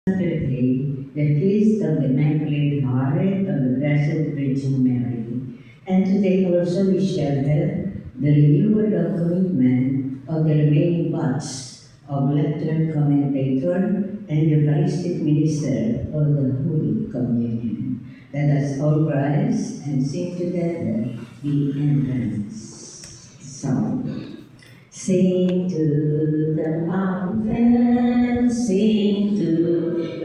Saturday, the feast of the Immaculate Heart of the Blessed Virgin Mary. And today also we shall have the renewal of commitment of the remaining parts of lectern commentator and Eucharistic minister of the Holy Communion. Let us all rise and sing together the entrance song. Sing to the mountains, sing to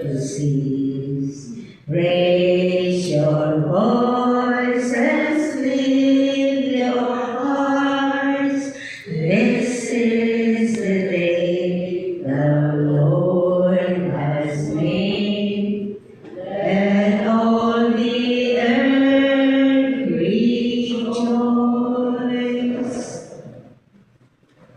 the seas, raise your voices, lift your hearts. This is the day the Lord has made. Let all the earth rejoice.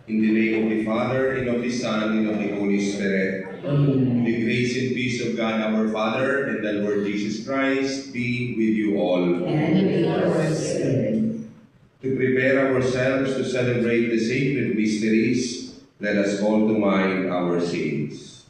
In the name of the Father, and of the Son, and of the Holy Spirit. Amen. The grace and peace of God our Father and the Lord Jesus Christ be with you all. And with your spirit. To prepare ourselves to celebrate the sacred mysteries, let us call to mind our sins.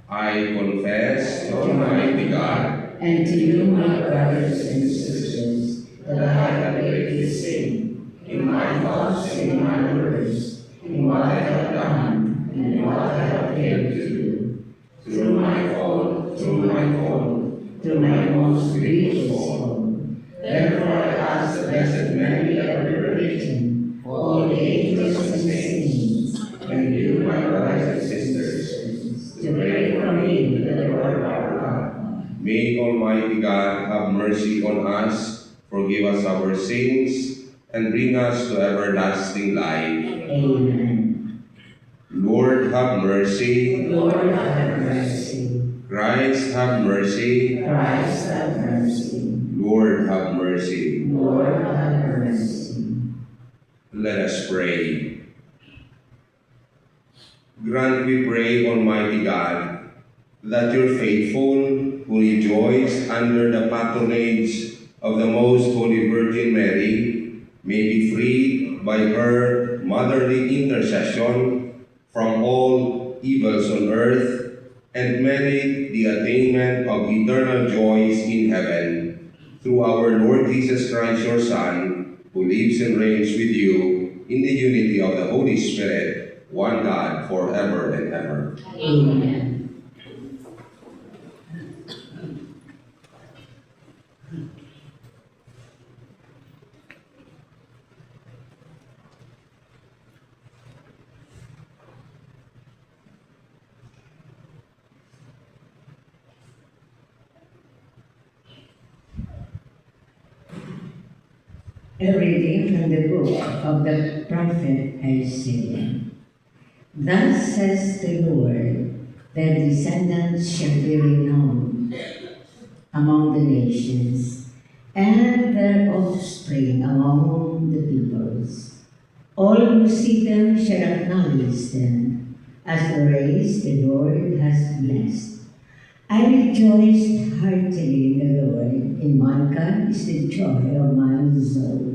I confess to Almighty God And to you, my brothers and sisters, that I have greatly sinned in my thoughts and in my words, in what I have done and in what I have failed to do. Through my fault, through my most grievous fault. Therefore I ask the Blessed Mary, ever Virgin, all the angels and saints, and you, my brothers and sisters, to pray for me to the Lord our God. May Almighty God have mercy on us, forgive us our sins, and bring us to everlasting life. Amen. Lord, have mercy. Lord, have mercy. Christ, have mercy. Christ, have mercy. Lord, have mercy. Lord, have mercy. Let us pray. Grant, we pray, Almighty God, that your faithful who rejoice under the patronage of the Most Holy Virgin Mary may be freed by her motherly intercession from all evils on earth and merit the attainment of eternal joys in heaven. Through our Lord Jesus Christ, your Son, who lives and reigns with you in the unity of the Holy Spirit, one God, forever and ever. Amen. A reading from the book of the prophet Isaiah. Thus says the Lord, their descendants shall be renowned among the nations, and their offspring among the peoples. All who see them shall acknowledge them as the race the Lord has blessed. I rejoiced heartily in the Lord. In my God is the joy of my soul.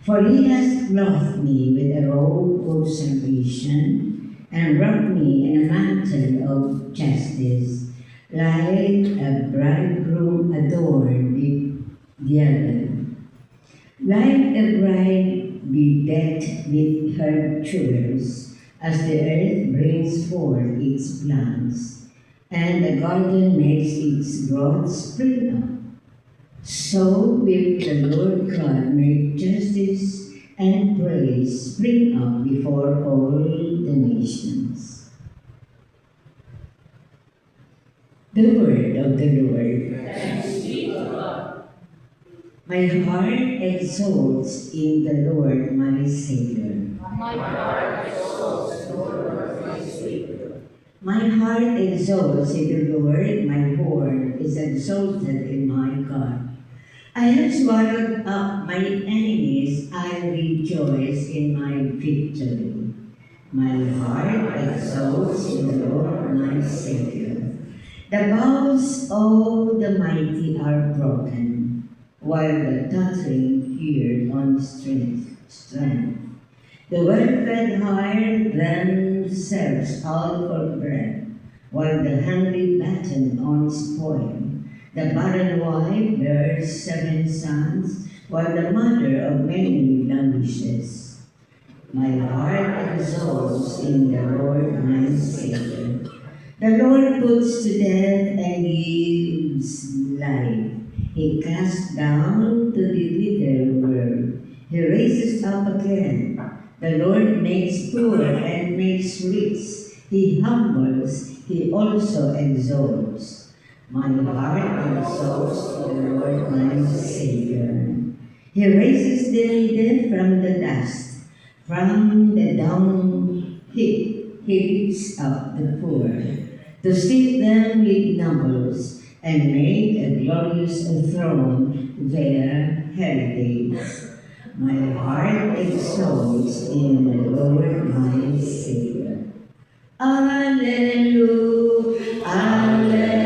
For he has clothed me with a robe of salvation and wrapped me in a mantle of justice, like a bridegroom adorned with diadem. Like a bride bedecked with her jewels, as the earth brings forth its plants, and the garden makes its growth spring up. So will the Lord God make justice and praise spring up before all the nations. The word of the Lord. Thanks be to God. My heart exalts in the Lord my Savior. My heart exalts the Lord my Savior. My heart exalts in the Lord, my horn is exalted in my God. I have swallowed up my enemies, I rejoice in my victory. My heart exalts in the Lord my Savior. The bows of the mighty are broken, while the tottering hear on strength. The well-fed higher than serves all for bread, while the hungry batten on spoil. The barren wife bears 7 sons, while the mother of many languishes. My heart exults in the Lord my Savior. The Lord puts to death and gives life. He casts down to the wither world. He raises up again. The Lord makes poor and makes rich. He humbles, he also exalts. My heart exalts the Lord my Savior. He raises the needy from the dust. From the dung heap, he lifts up the poor, to sit them with nobles, and make a glorious throne their heritage. My heart exalts in the Lord my Savior. Alleluia, Alleluia,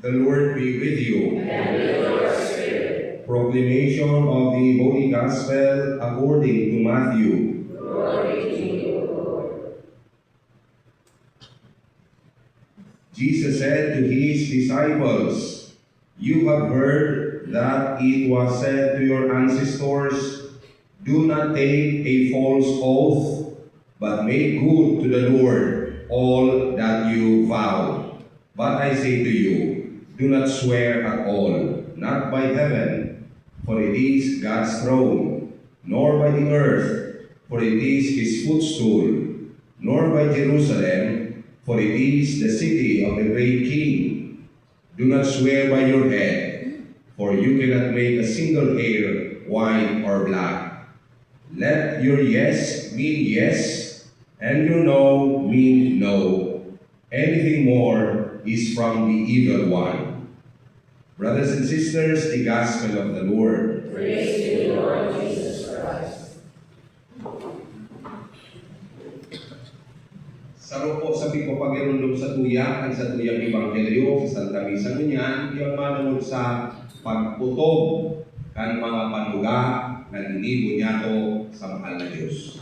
The Lord be with you. And with your spirit. Proclamation of the Holy Gospel according to Matthew. Glory to you, Lord. Jesus said to his disciples, "You have heard that it was said to your ancestors, 'Do not take a false oath, but make good to the Lord all that you vow.' But I say to you, do not swear at all, not by heaven, for it is God's throne, nor by the earth, for it is his footstool, nor by Jerusalem, for it is the city of the great King. Do not swear by your head, for you cannot make a single hair white or black. Let your yes mean yes, and your no mean no. Anything more is from the evil one." Brothers and sisters, the Gospel of the Lord. Praise to you, Lord Jesus Christ. Saro po sa pagpapagirundong sa tuya, ang sa tuyang Ebanghelyo, sa Santa Misa ngunyan, yung manunod sa pagputog kan mga panuga na ginibo niyato sa mahal na Diyos.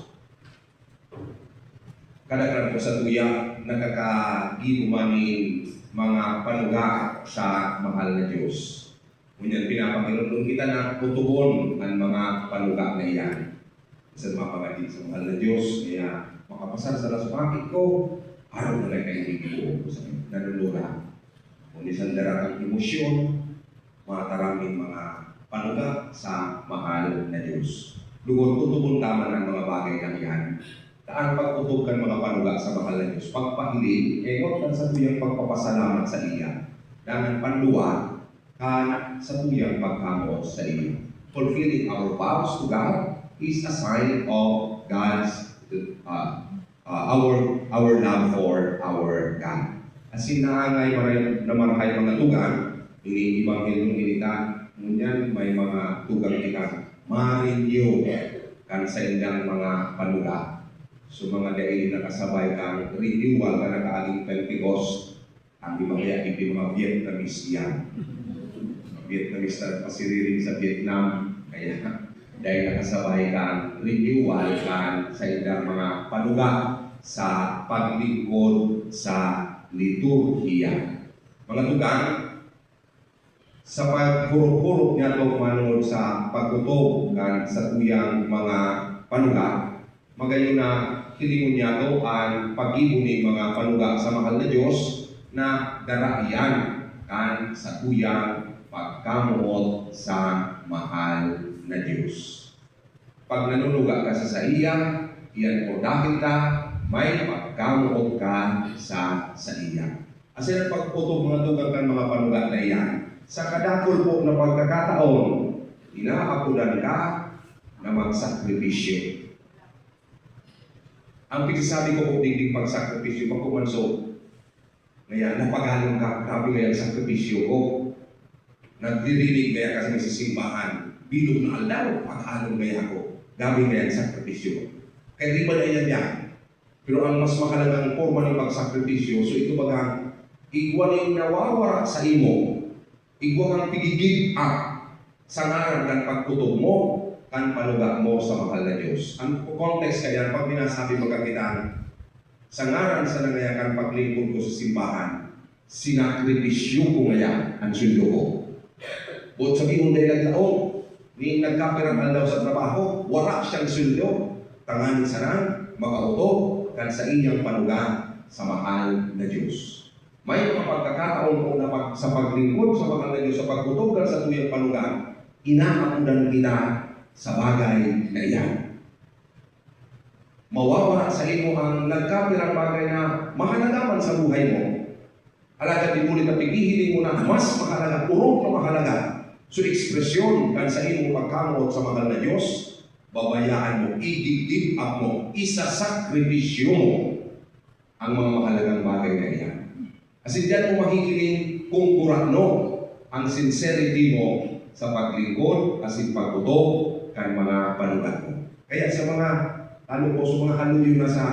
Kadagran po sa tuya, nakakagibo manin mga panuga sa mahal na Diyos. Ngunyan pinapagirundong kita na putugon ang mga panuga na iyan. Sa mga pangagin sa mahal na Diyos, kaya makapasar sa lasupakit ko, araw na lang kayo hindi ko sa nanulura. Kung isang daratang emosyon, mataraming mga panuga sa mahal na Diyos. Lugod, tutubon tama ng mga bagay na yan. Taan pagputugkan mga panuga sa mahal na Diyos. Pagpahiling, egot kan sa tuyang pagpapasalamat sa iya. Dangan panluwa, kan sa tuyang pagkamot sa iya. Fulfilling our vows to God is a sign of God's our love for our God. As in naangay na marahay mga tugang, ini Ebanghelyo inita, ngunyan may mga tugang kita, marinyo kan sa indang mga panuga. So mga daili na kasabay kang renewal ka nakaaging Pentecost, ang di mga Vietnamese yan. Mga Vietnamese na pasiriring sa Vietnam, kaya dahil nakasabay kang renewal kan sa indang mga panuga sa paglingkod sa liturhiya. Mga tugang, sa pagkurok-kurok niya ito manunod sa pagkutob kan sa tuyang mga panuga, magayon na hilingon niya ito ang pag-ibuning mga panuga sa mahal na Diyos na daraian kan sa tuyang pagkamuot sa mahal na Diyos. Pag nanunuga ka sa iya, iyan po dahil ka may pagkamuot ka sa iya. As in, pagputog mga tugang kan mga panuga na iyan, sa kadakol po na pagkakataon, inaapulan ka na magsakripisyo. Ang pinagsasabi ko po digdig pagsakripisyo, pagkumanso, Kaya napagalong ka, grabe kaya ang sakripisyo ko. Nagdirinig kaya kasi may sisimbahan. Bilog na aldaw, pag-along kaya ako. Grabe kaya ang sakripisyo ko. Kaya di ba na yan? Pero ang mas mahalagang forma ng pagsakripisyo, so ito baga, igwa na yung nawawara sa imo, igwa kang pigigib up sa ngaran ng pagkutob mo, kan paluga mo sa mahal na Diyos. Ang context kaya, pag minasabi magkakitaan, sa ngaran sa nangayakan paglingkod ko sa simbahan, sinakripisyo ko ngayon ang sundo ko. Buot sabihin dahil naglaon, ni nagkapirang daw sa trabaho, wala siyang sundo, tanganin sarang, makauto, kan sa inyang panuga sa mahal na Diyos. May mga pagkakataon ko na sa paglingkod sa mahal na Diyos, sa pagkutob kan sa tuyang panuga, inaamundan kita sa bagay na iyan. Mawawala sa imo ang nagkapirang bagay na mahalaga man sa buhay mo. Alaga di ulit na pigihilin mo na mas mahalaga, urong na mahalaga. So ekspresyon kan sa imo pagkamot sa mahal na Diyos, babayaan mo, i-give up mo, isasakripisyo mo ang mga mahalagang bagay na iyan. Kasi diyan mo makikiling kung kurano ang sincerity mo sa paglingkod at pagkutob kan mga panugat mo. Kaya sa mga sa mga haluyo na sa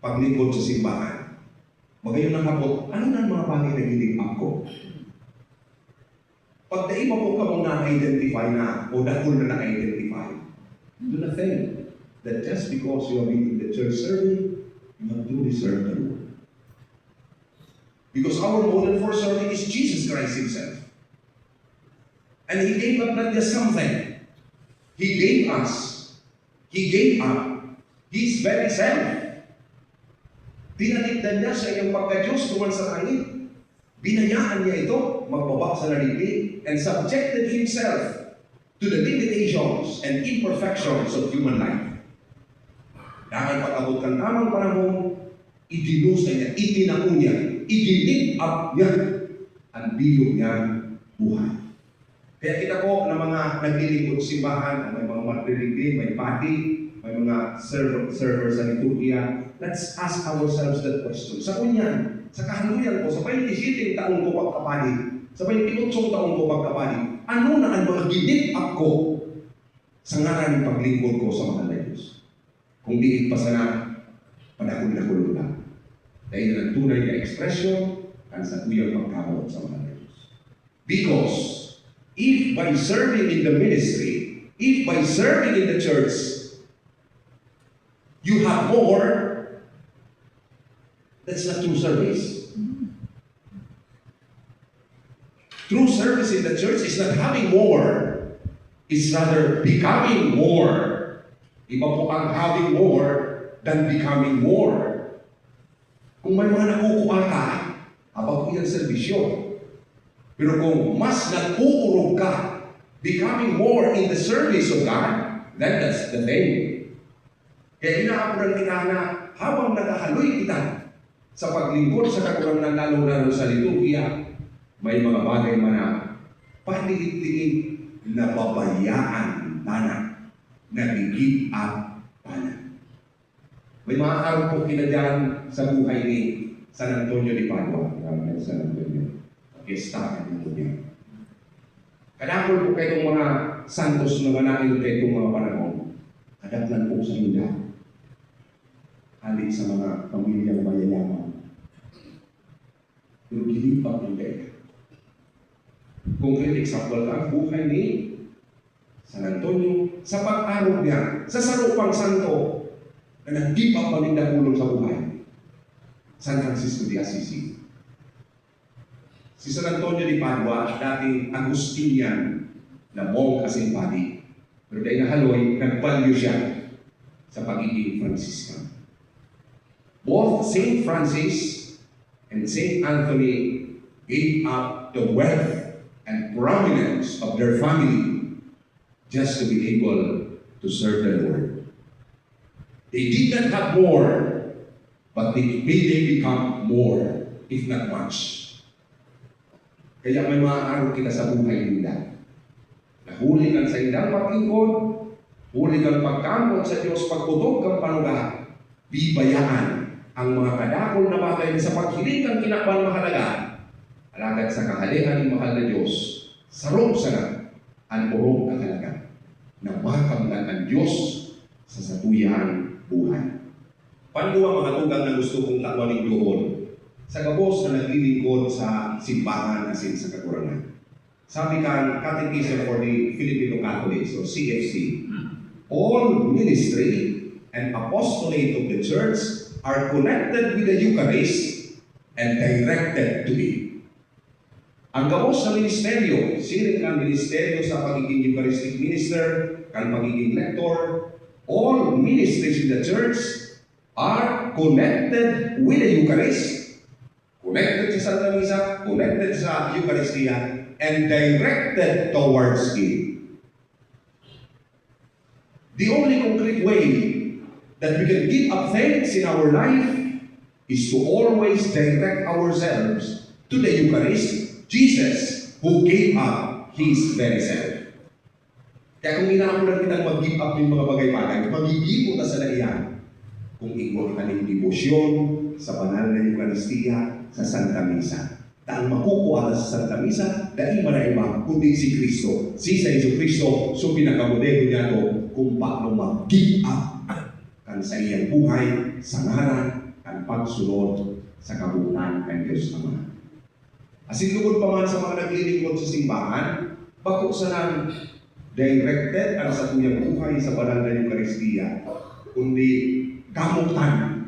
paglingkod sa simbahan, magayon ng hapot, ano na ang mga bagay na gilig up ko? Pag daiba po ka mong na-identify na o dahil na na-identify, do not think that just because you have been in the church serving, you have to serve the Lord. Because our model for serving is Jesus Christ Himself. And He gave up not just something. He gave us. He gave up His very self. Pinaligdan niya sa iyong pagka-Diyos tuman sa langit. Binayaan niya ito, magbaba sa narigli, and subjected Himself to the limitations and imperfections of human life. Dahil pag-abot kang tamang panahon, idinus na niya, itinako niya, i-give up niya ang bilog niyang buhay. Kaya kita po ng mga naglilingkod simbahan, may mga matriligbing, may pati, may mga server sa liturgia, let's ask ourselves that question. Sa kunyan, sa kahaluyan ko, sa 27 taong ko pagkapali, sa 28 taong ko pagkapali, ano na ang mga give up ko sa ngaran ng paglingkod ko sa mahal na Diyos? Kung di pa sana, panahon na. Dahil ang tunay na ekspresyon ang sa tuyang pagkamot sa mahal na Diyos. Because, if by serving in the ministry, if by serving in the church, you have more, that's not true service. True service in the church is not having more, it's rather becoming more. Iba po ang having more than becoming more. Kung may mga nakukuha ka, habang po yan serbisyo. Pero kung mas nag-uurog ka, becoming more in the service of God, then that's the thing. Kaya inaapunan kita na habang nagahaloy kita sa paglingkod sa kakulangan lalo-lalo sa liturgia, may mga bagay man na panilig-tigig na babayaan tanan, nag-give up tanan. May mga araw po kinadyan sa buhay ni San Antonio de Padua. San Antonio. Fiestahan mo niya. Kadakol po kayong mga santos na manahil kayong mga panahon. Kadaklan po sa Yuda. Halik sa mga pamilyang mayayaman. Pero gilipat ng kaya. Concrete example ka, buhay ni San Antonio sa pag-arog niya sa sarupang santo na nag-give up panindakulong sa buhay. San Francisco de Assisi. Si San Antonio de Padua, dating Agustinian na monk kasing padi. Pero dahil nahaloy, nagbalyo siya sa pagiging Franciscan. Both Saint Francis and Saint Anthony gave up the wealth and prominence of their family just to be able to serve the Lord. They did not have more, but they become more, if not much. Kaya may mga araw kita sa buhay nila. Nahuli kang sa indang paglingkod, huli kang pagkamot sa Diyos, pagputog kang panuga, bibayaan ang mga kadakol na bagay sa paghiling kang kinakban mahalaga, alagad sa kahalian ng mahal na Diyos, sarong sana ang urong kakalaga na makamlan ang Diyos sa satuyang buhay. Panduwa mga tugang na gusto kong takwaning doon sa gabos na naglilingkod sa simbahan asin sa katurangan. Sabi kan Catechism for the Filipino Catholics or CFC, all ministry and apostolate of the Church are connected with the Eucharist and directed to it. Ang gabos sa ministeryo, siring ang ministeryo sa pagiging Eucharistic minister, ang pagiging lector, all ministries in the Church are connected with the Eucharist, connected sa Santa Misa, connected sa Eucharistia, and directed towards it. The only concrete way that we can give up thanks in our life is to always direct ourselves to the Eucharist, Jesus, who gave up His very self. Kaya kung inaamulan kitang mag-give up yung mga bagay-bagay, mag-give mo sa naiyan kung ikaw ka ng debosyon sa banal na Eucharistia sa Santa Misa. Dahil makukuha sa Santa Misa, dahil iba kundi si Kristo. Si sa Iso Kristo, so pinakamodelo niya to kung paano mag-give up kan sa iyang buhay, sa ngaran, kan pagsunod sa kabuuan ng Diyos Ama. Asin lugod pa man sa mga naglilingkod sa simbahan, bako sa nang directed ang sa tuyang buhay sa banal na Eucharistia, kundi kamutan.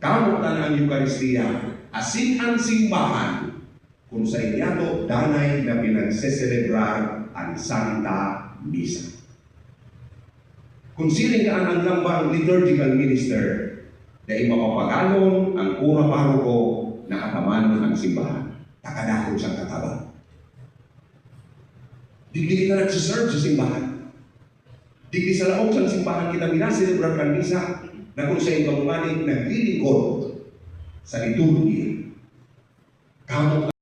Kamutan ang Eucharistia, asin ang simbahan, kung sa inyato danay na pinagseselebrar ang Santa Misa. Kung siling ka ang lambang liturgical minister, dahil mapapagalon ang kura paroko na kataman ng simbahan. Takadakot siyang kataba. Digdi kita nagsiserve sa simbahan. Digdi sa laok ng simbahan kita minaselebrar kan misa na kung sa ibang maning naglilingkod sa liturgia. Kamot